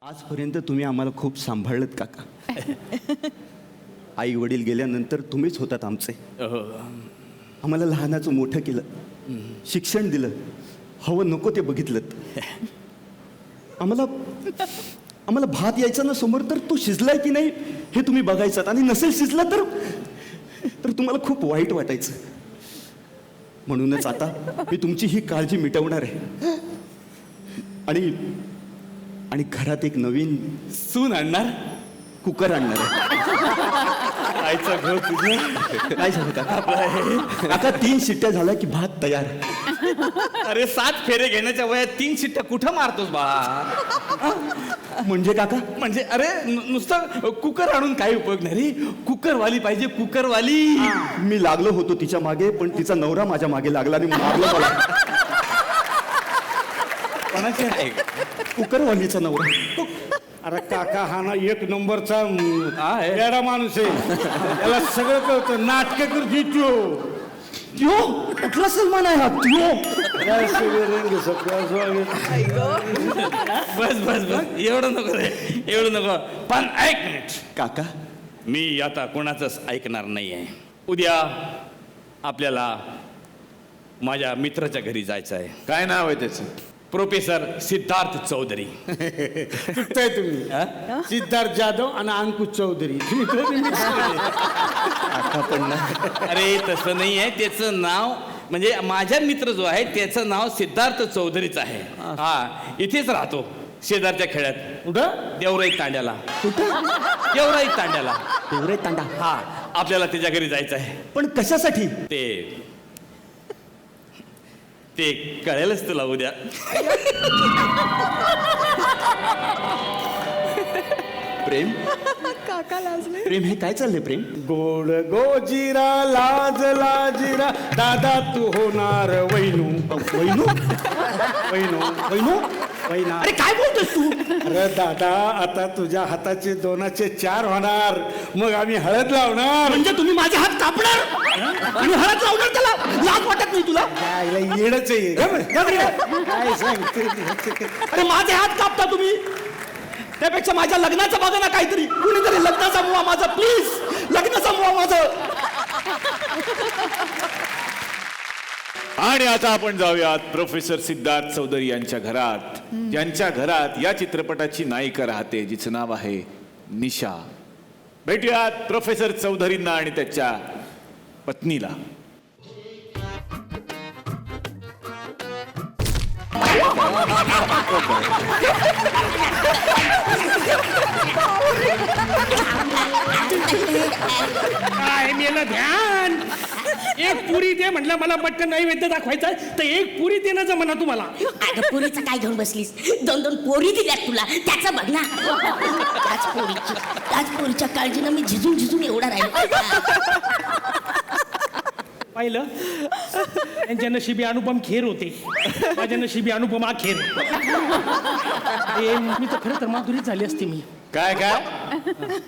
आजपर्यंत तुम्ही आम्हाला खूप सांभाळलत काका. आई वडील गेल्यानंतर तुम्हीच होतात आमचे. आम्हाला लहानाचं मोठं केलं, शिक्षण दिलं, हवं नको ते बघितलं. आम्हाला भात यायचा ना समोर तर तो शिजलाय की नाही हे तुम्ही बघायचात, आणि नसेल शिजला तर तुम्हाला खूप वाईट वाटायचं. म्हणूनच आता मी तुमची ही काळजी मिटवणार आहे आणि घरात एक नवीन सून आणणार, कुकर आणणार आहे. आईचा घर तुझं काय झालं काका? काका 3 शिट्ट्या झाल्या की भात तयार. अरे 7 फेरे घेण्याच्या वयात 3 शिट्ट्या कुठं मारतोस बाळा? म्हणजे काका? म्हणजे अरे नुसतं कुकर आणून काही उपयोग नाही रे. कुकरवाली पाहिजे, कुकरवाली. मी लागलो होतो तिच्या मागे, पण तिचा नवरा माझ्या मागे लागला आणि मारला मला. कोणाची आहे? कुकरवालीचा नवरा. अरे काका हा ना एक नंबरचा आहे. येडा माणूस आहे. त्याला सगळं कळतं. नाटक करतो त्यो. त्यो कुठला सलमान आहे हा? त्यो काय सगळे रंग सगळं बस बस बस, एवढं नको रे, एवढं नको. पण ऐक मिनिट, काका, मी आता कोणाचंच ऐकणार नाही आहे. उद्या आपल्याला माझ्या मित्राच्या घरी जायचं आहे. काय नाव आहे त्याचं? प्रोफेसर सिद्धार्थ चौधरी. चुकताय तुम्ही. सिद्धार्थ जाधव आणि अंकुश चौधरी तुम्ही दोघी mix केले. काका पण ना. अरे तसं नाही आहे, त्याचं नाव म्हणजे माझा मित्र जो आहे त्याचं नाव सिद्धार्थ चौधरीच आहे. हा, इथेच राहतो शेजारच्या खेड्यात. कुठं? देवराई तांड्याला. कुठं? देवराई तांड्याला. तेवढे तांडा. हा, आपल्याला त्याच्या घरी जायचं आहे. पण कशासाठी? ते कळेलच तुला उद्या. प्रेम? काका लाजले. प्रेम हे काय चाललंय प्रेम? गोड गोजिरा लाज लाजिरा दादा तू होणार वैनू. वैनू? वैनू वैनू? वैना. अरे काय बोलतोस तू? अरे दादा आता तुझ्या हाताचे 2चे 4 होणार. मग आम्ही हळद लावणार. म्हणजे तुम्ही माझे हात कापणार आणि हळद लावणार त्याला? लाज वाटत नाही तुला? काय येडच आहे. काय सांगते? अरे माझे हात कापता तुम्ही? त्यापेक्षा माझ्या लग्नाचं बघा ना काहीतरी. कुणीतरी लग्न जमवा माझं, प्लीज लग्न जमवा माझं. आणि आता आपण जाऊयात प्रोफेसर सिद्धार्थ चौधरी यांच्या घरात, ज्यांच्या घरात या चित्रपटाची नायिका राहते, जिचं नाव आहे निशा. भेटूयात प्रोफेसर चौधरींना आणि त्याच्या पत्नीला. काय मेलं ध्यान. एक पुरी दे म्हटलं, मला पटकन नैवेद्य दाखवायचा तर एक पुरी देण्याचं म्हणा तुम्हाला. अगं पोरीचं काय घेऊन बसलीस? 2 पोरी दिल्यात तुला, त्याचं बघ ना. त्याच पोरीच्या काळजीनं मी झिजून एवढा राहील. पाहिलं, त्यांच्या नशिबी अनुपम खेर होते, माझ्या नशिबी अनुपमा खेर. मी तर खरं तर माधुरीच झाली असते. मी काय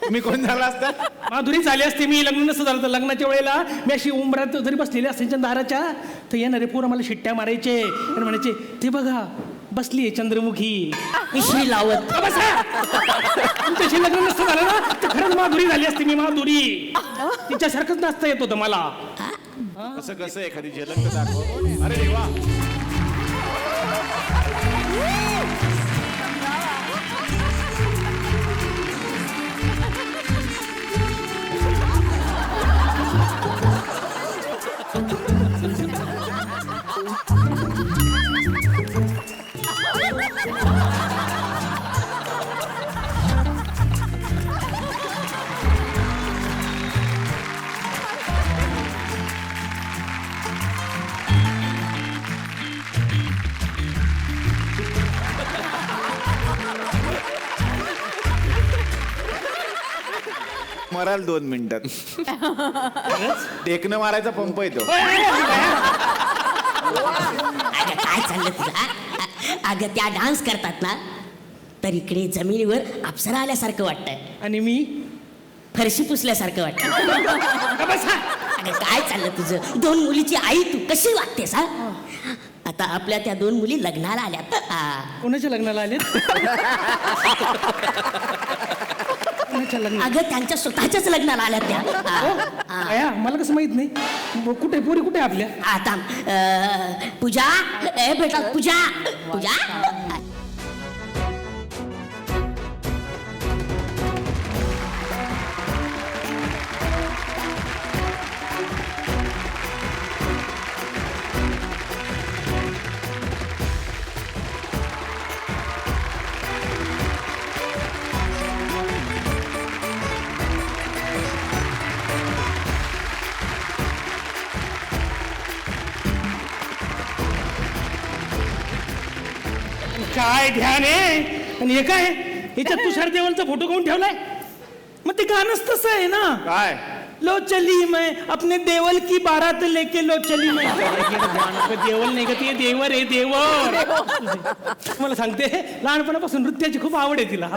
तुम्ही कोण झाला असता? माधुरी झाली असते. मी लग्न नसतं झालं तर लग्नाच्या वेळेला मी अशी उंबरात जरी बसलेली असते दाराच्या, तर येणारे पोरं मला शिट्ट्या मारायचे आणि म्हणायचे, ते बघा बसली चंद्रमुखी पिशवी लावत. तुमच्याशी लग्न नसतं झालं ना तर खरंच माधुरी झाली असते. मी माधुरी तिच्यासारखंच नाचता येत होतं मला. कसं कसं एखादी झलक तर दाखव. अरे देवा. मराल 2 मिनिटात. टेकणं मारायचा पंप येतो. अगं काय चाललं तुला? अगं त्या डान्स करतात ना, तर इकडे जमिनीवर अप्सरा आल्यासारखं वाटतंय आणि मी फरशी पुसल्यासारखं वाटतं. अगं काय चाललं तुझं? 2 मुलीची आई तू कशी वागतेस? हा आता आपल्या त्या 2 मुली लग्नाला आल्यात कोणाच्या लग्नाला आलेत कोणाच्या लग्न अगं त्यांच्या स्वतःच्याच लग्नाला आल्यात त्या आया मला कसं माहित नाही कुठे पोरी कुठे आपल्या आता पूजा ए बेटा पूजा पूजा काय ध्यान आहे आणि हे काय ह्याच्यात तुषार देवलचा फोटो कोण ठेवलाय मग ते गाणंच तसं आहे ना काय लो चली मैं अपने देवल की बारात लेके लो चली मैं देवल नाही का ते देवर आहे देवर मला सांगते लहानपणापासून नृत्याची खूप आवड आहे तिला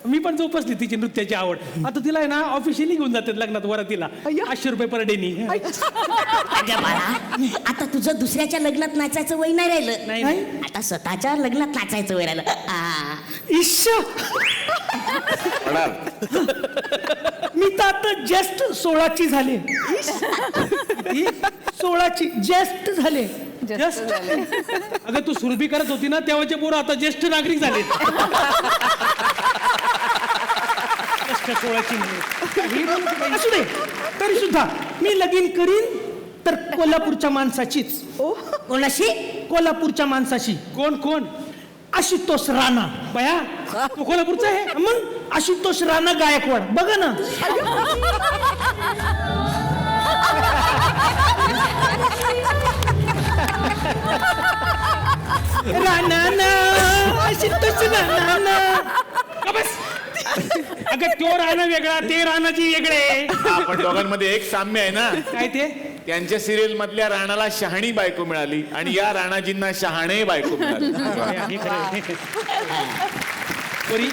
मी पण जोपासली तिची नृत्याची आवड आता तिला आहे ना ऑफिशियली घेऊन जातात लग्नात वरातीला 500 रुपये पर डेनी अगं बाळा आता तुझं दुसऱ्याच्या लग्नात नाचायचं वय नाही राहिलं नाही. आता स्वतःच्या लग्नात नाचायचं वय राहिलं इश्श मी तर आता जस्ट 16ची झाले 16ची जस्ट झाले जस्ट अगं तू सुरभी करत होती ना तेव्हाचे पोरं आता ज्येष्ठ नागरिक झाले 16ची नाही. असू दे तरी सुद्धा मी लगीन करीन तर कोल्हापूरच्या माणसाचीच कोणाशी कोल्हापूरच्या माणसाशी कोण कोण आशुतोष राणा बया तो कोल्हापूरचा आहे मग आशुतोष राणा गायकवाड बघा ना राणा आशुतोष राणा बस अगं तो राणा वेगळा ते राणाजी वेगळे पण दोघांमध्ये एक साम्य आहे ना काय ते त्यांच्या सिरियल मधल्या राणाला शहाणी बायको मिळाली आणि या राणाजींना शहाणे बायको मिळाली पोरी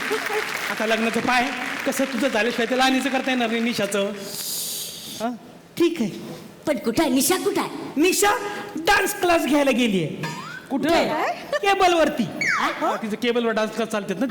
आता लग्नाचं पाय कसं तुझं झाल्याशिवाय ते लहानीचं करता येणार नाही निशाचं हा? ठीक आहे पण कुठं आहे निशा कुठं आहे निशा डान्स क्लास घ्यायला गेली आहे कुठं केबल वरती तिचं केबलवर डान्स क्लास चालतात ना